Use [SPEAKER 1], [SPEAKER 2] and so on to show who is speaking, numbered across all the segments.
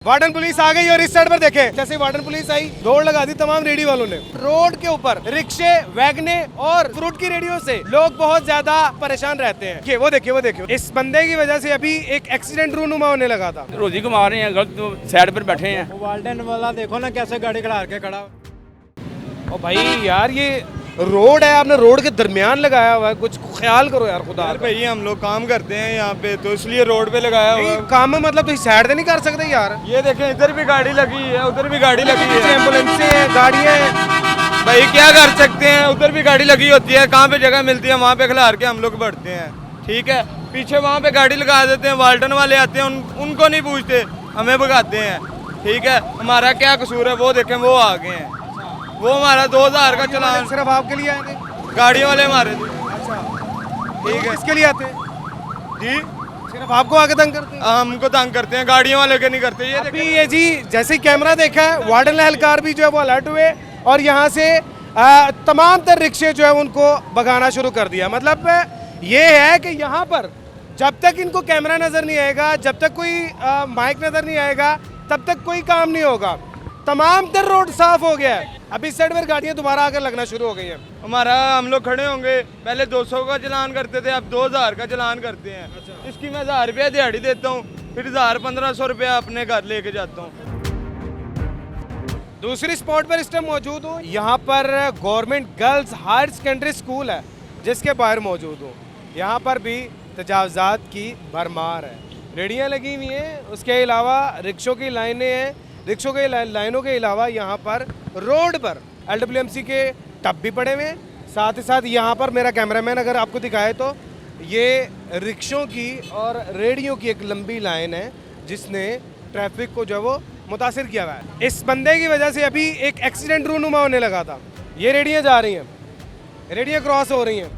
[SPEAKER 1] Warden police आ गई और इस साइड पर देखे जैसे वार्डन पुलिस आई दौड़ लगा दी तमाम रेडी वालों ने। रोड के ऊपर रिक्शे, वैगने और फ्रूट की रेडियो से लोग बहुत ज्यादा परेशान रहते हैं। वो देखिए इस बंदे की वजह से अभी एक एक्सीडेंट रूनुमा होने लगा था।
[SPEAKER 2] रोजी को मार रहे हैं, गलत साइड पर बैठे हैं।
[SPEAKER 3] वार्डन वाला देखो ना कैसे गाड़ी खड़ा के खड़ा।
[SPEAKER 1] और भाई यार ये रोड है, आपने रोड के दरमियान लगाया हुआ है, कुछ ख्याल करो यार खुदा।
[SPEAKER 4] यार भाई हम लोग काम करते हैं यहाँ पे तो इसलिए रोड पे लगाया हुआ है।
[SPEAKER 1] काम में मतलब तुम साइड से नहीं कर सकते यार।
[SPEAKER 4] ये देखें इधर भी गाड़ी लगी है, उधर भी गाड़ी लगी है,
[SPEAKER 1] एम्बुलेंस है, गाड़ियाँ
[SPEAKER 4] भाई क्या कर सकते हैं। उधर भी गाड़ी लगी होती है, कहाँ पे जगह मिलती है वहाँ पे खिलार के हम लोग बढ़ते हैं। ठीक है, पीछे वहाँ पे गाड़ी लगा देते हैं, वाल्टन वाले आते हैं, उनको नहीं पूछते, हमें भगाते हैं। ठीक है, हमारा क्या कसूर है। वो देखें वो आ गए हैं, वो हमारा 2000 का चलान
[SPEAKER 1] सिर्फ आपके लिए आए थे,
[SPEAKER 4] गाड़ियों वाले मारे थे।
[SPEAKER 1] अच्छा
[SPEAKER 4] ठीक है,
[SPEAKER 1] किसके लिए आते हैं?
[SPEAKER 4] जी
[SPEAKER 1] सिर्फ आपको आके तंग करते हैं?
[SPEAKER 4] हमको तंग करते हैं, गाड़ियों वाले के नहीं करते। ये
[SPEAKER 1] अभी ये जी जैसे ही कैमरा देखा है, वार्डन एहलकार भी जो है वो अलर्ट हुए और यहाँ से तमाम तर रिक्शे जो है उनको भगाना शुरू कर दिया। मतलब ये है कि यहाँ पर जब तक इनको कैमरा नजर नहीं आएगा, जब तक कोई माइक नजर नहीं आएगा, तब तक कोई काम नहीं होगा। तमाम तर रोड साफ हो गया है, अब इस साइड पर गाड़ियां दोबारा आकर लगना शुरू हो गई हैं।
[SPEAKER 4] हमारा हम लोग खड़े होंगे, पहले 200 का चलान करते थे, अब 2000 का चलान करते हैं। इसकी मैं 1000 रुपया दिहाड़ी देता हूँ, फिर 1500 रुपया अपने घर लेके जाता हूँ।
[SPEAKER 1] दूसरी स्पॉट पर इस टाइम मौजूद हूँ, यहाँ पर government girls higher secondary school है जिसके बाहर मौजूद हूँ। यहाँ पर भी तजावजात की भरमार है, रेडियाँ लगी हुई हैं, उसके अलावा रिक्शों की लाइनें हैं। रिक्शों के लाइनों के अलावा यहाँ पर रोड पर LWMC के टब भी पड़े हुए हैं। साथ ही साथ यहाँ पर मेरा कैमरामैन अगर आपको दिखाए तो ये रिक्शों की और रेडियो की एक लंबी लाइन है जिसने ट्रैफिक को जो वो मुतासिर किया हुआ है। इस बंदे की वजह से अभी एक एक्सीडेंट रूनुमा होने लगा था। ये रेडियाँ जा रही हैं, रेडियाँ क्रॉस हो रही हैं,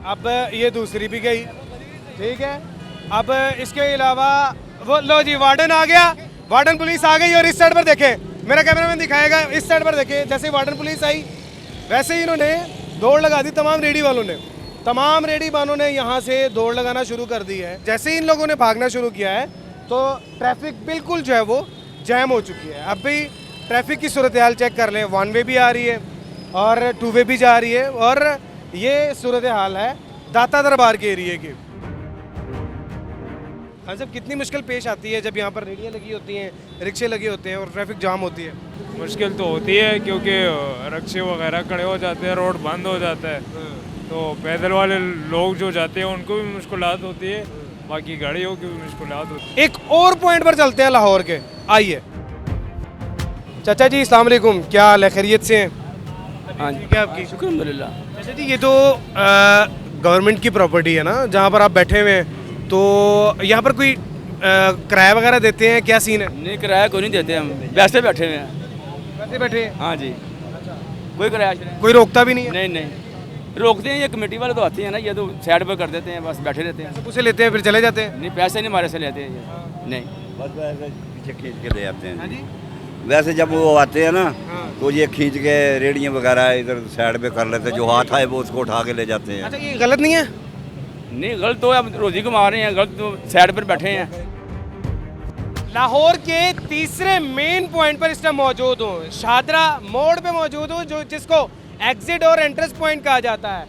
[SPEAKER 1] अब ये दूसरी भी गई। ठीक है, अब इसके अलावा वो लो जी वार्डन आ गया, वार्डन पुलिस आ गई और इस साइड पर देखे मेरा कैमरामैन दिखाएगा, इस साइड पर देखे जैसे वार्डन पुलिस आई वैसे ही इन्होंने दौड़ लगा दी। तमाम रेडी वालों ने, तमाम रेडी वालों ने यहाँ से दौड़ लगाना शुरू कर दी है। जैसे ही इन लोगों ने भागना शुरू किया है तो ट्रैफिक बिल्कुल जो है वो जैम हो चुकी है। अब भी ट्रैफिक की सूरत हाल चेक कर लें, 1 वे भी आ रही है और 2 वे भी जा रही है और ये सूरत हाल है दाता दरबार के एरिए की। हाँ जब कितनी मुश्किल पेश आती है जब यहाँ पर रेडियाँ लगी होती हैं, रिक्शे लगे होते हैं और ट्रैफिक जाम होती है।
[SPEAKER 5] मुश्किल तो होती है क्योंकि रिक्शे वगैरह खड़े हो जाते हैं, रोड बंद हो जाता है, तो पैदल वाले लोग जो जाते हैं उनको भी मुश्किलात होती है, बाकी गाड़ियों की भी मुश्किलात होती है।
[SPEAKER 1] एक और पॉइंट पर चलते हैं लाहौर के, आइए। चाचा जी अस्सलाम वालेकुम, क्या हाल है, खैरियत से हैं?
[SPEAKER 2] हाँ जी,
[SPEAKER 1] क्या आपकी?
[SPEAKER 2] शुक्र अल्हम्दुलिल्लाह।
[SPEAKER 1] चाचा जी ये तो गवर्नमेंट की प्रॉपर्टी है ना जहाँ पर आप बैठे हुए हैं, तो यहाँ पर कोई किराया वगैरह देते हैं, क्या सीन है?
[SPEAKER 2] नहीं, किराया कोई नहीं देते, हम वैसे बैठे हुए हैं।
[SPEAKER 1] वैसे बैठे हैं?
[SPEAKER 2] हाँ जी, कोई किराया नहीं।
[SPEAKER 1] कोई रोकता भी नहीं है?
[SPEAKER 2] नहीं रोकते हैं, ये कमेटी वाले तो आते हैं ना, ये तो साइड पर कर देते हैं, बस बैठे रहते हैं।
[SPEAKER 1] उसे लेते हैं फिर चले जाते हैं?
[SPEAKER 2] नहीं, पैसे नहीं हमारे से लेते हैं ये, नहीं।
[SPEAKER 6] बस वैसे पीछे खींच के ले आते
[SPEAKER 1] हाँ
[SPEAKER 6] हैं।
[SPEAKER 1] जी?
[SPEAKER 6] वैसे जब वो आते हैं ना
[SPEAKER 1] हाँ।
[SPEAKER 6] तो ये खींच के रेडियाँ वगैरह इधर साइड पे कर लेते हैं, जो हाथ आए वो उसको उठा के ले जाते हैं।
[SPEAKER 1] अच्छा ये गलत नहीं है?
[SPEAKER 2] नहीं गलत तो अब रोजी को मार रहे हैं, गलत तो साइड पर बैठे हैं।
[SPEAKER 1] लाहौर के तीसरे मेन पॉइंट पर इस टाइम मौजूद हूँ, शादरा मोड़ पे मौजूद हूँ, जो जिसको एग्जिट और एंट्रेंस पॉइंट कहा जाता है।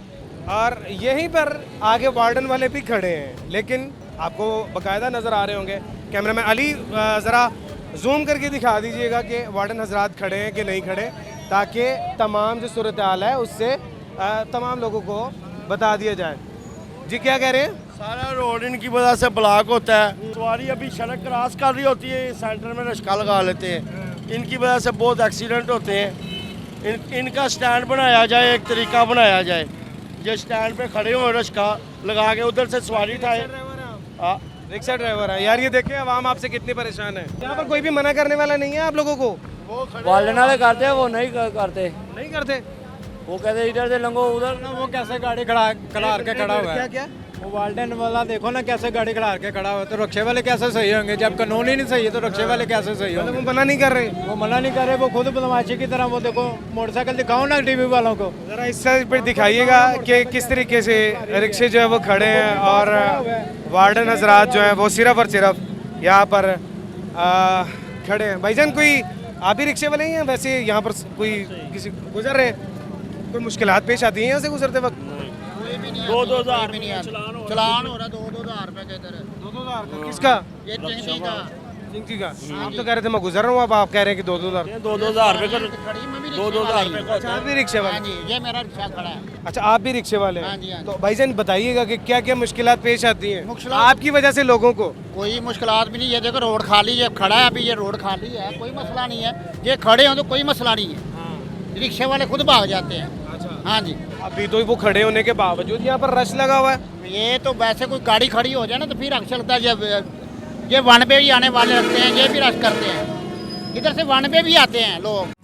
[SPEAKER 1] और यहीं पर आगे वार्डन वाले भी खड़े हैं, लेकिन आपको बाकायदा नज़र आ रहे होंगे। कैमरामैन अली ज़रा जूम करके दिखा दीजिएगा कि वार्डन हजरात खड़े हैं कि नहीं खड़े, ताकि तमाम जो सूरत हाल है उससे तमाम लोगों को बता दिया जाए। जी क्या कह रहे हैं?
[SPEAKER 7] सारा रोड इनकी वजह से ब्लॉक होता है। सवारी अभी सड़क क्रॉस कर रही होती है, सेंटर में रश्का लगा लेते हैं, इनकी वजह से बहुत एक्सीडेंट होते हैं। इनका स्टैंड बनाया जाए, एक तरीका बनाया जाए, जो स्टैंड पे खड़े हो रश्का लगा के उधर से सवारी उठाए। हाँ,
[SPEAKER 1] रिक्शा ड्राइवर है यार, ये देखें आवाम आपसे कितनी परेशान है। यहाँ पर कोई भी मना करने वाला नहीं है आप लोगों को?
[SPEAKER 3] वार्डन वाले करते हैं, वो नहीं करते।
[SPEAKER 1] नहीं करते?
[SPEAKER 3] वो कहते इधर से लंगो उधर ना, वो कैसे गाड़ी खड़ा के खड़ा हुआ
[SPEAKER 1] क्या
[SPEAKER 3] है।
[SPEAKER 1] क्या?
[SPEAKER 3] वो वार्डन वाला देखो ना कैसे गाड़ी खड़ा के खड़ा हुआ है, तो रिक्शे वाले कैसे सही होंगे? जब कानून ही नहीं सही है तो रिक्शे वाले कैसे सही
[SPEAKER 1] मतलब
[SPEAKER 3] होंगे?
[SPEAKER 1] वो मना नहीं कर रहे?
[SPEAKER 3] वो मना नहीं कर रहे, वो खुद बदमाशी की तरह। वो देखो मोटरसाइकिल दिखाओ ना टीवी वालों को।
[SPEAKER 1] जरा इस साइड पर दिखाइएगा कि किस तरीके से रिक्शे जो है वो खड़े हैं और वार्डन हजरात जो है वो सिर्फ और सिर्फ यहाँ पर खड़े हैं। भाईजान कोई आप भी रिक्शे वाले हैं या वैसे यहाँ पर कोई किसी गुजर रहे हैं? कोई मुश्किलात पेश आती हैं यहाँ से गुजरते वक्त?
[SPEAKER 7] 2,000
[SPEAKER 8] चलान हो रहा 2,000 रुपए के इधर
[SPEAKER 1] 2,000 का किसका?
[SPEAKER 8] ये चिंकी का
[SPEAKER 1] जिंकी का। आप तो कह रहे थे मैं गुजर रहा हूँ, अब आप कह रहे हैं कि 2,000।
[SPEAKER 7] 2,000 रुपये का
[SPEAKER 8] खड़ी मैं भी
[SPEAKER 7] 2,000 रुपये का
[SPEAKER 1] अच्छा आप भी रिक्शे
[SPEAKER 8] हाँ
[SPEAKER 1] वाले?
[SPEAKER 8] जी, ये मेरा रिक्शा खड़ा है।
[SPEAKER 1] अच्छा आप भी रिक्शे वाले
[SPEAKER 8] हाँ जी, हाँ
[SPEAKER 1] हैं?
[SPEAKER 8] जी।
[SPEAKER 1] तो भाईजान बताइएगा कि क्या क्या मुश्किलात पेश आती हैं
[SPEAKER 8] मुश्किलात-
[SPEAKER 1] आपकी वजह से लोगों को?
[SPEAKER 8] कोई मुश्किलात भी नहीं, ये देखो रोड खाली है, खड़ा है अभी, ये रोड खाली है, कोई मसला नहीं है। ये खड़े हो तो कोई मसला नहीं है, रिक्शे वाले खुद भाग जाते हैं।
[SPEAKER 1] अच्छा
[SPEAKER 8] हाँ जी,
[SPEAKER 1] अभी तो वो खड़े होने के बावजूद यहाँ पर रश लगा हुआ है।
[SPEAKER 8] ये तो वैसे कोई गाड़ी खड़ी हो जाए ना तो फिर अक्सर लगता है जब ये वन पे भी आने वाले रखते हैं, ये भी रश करते हैं, इधर से वन पे भी आते हैं लोग।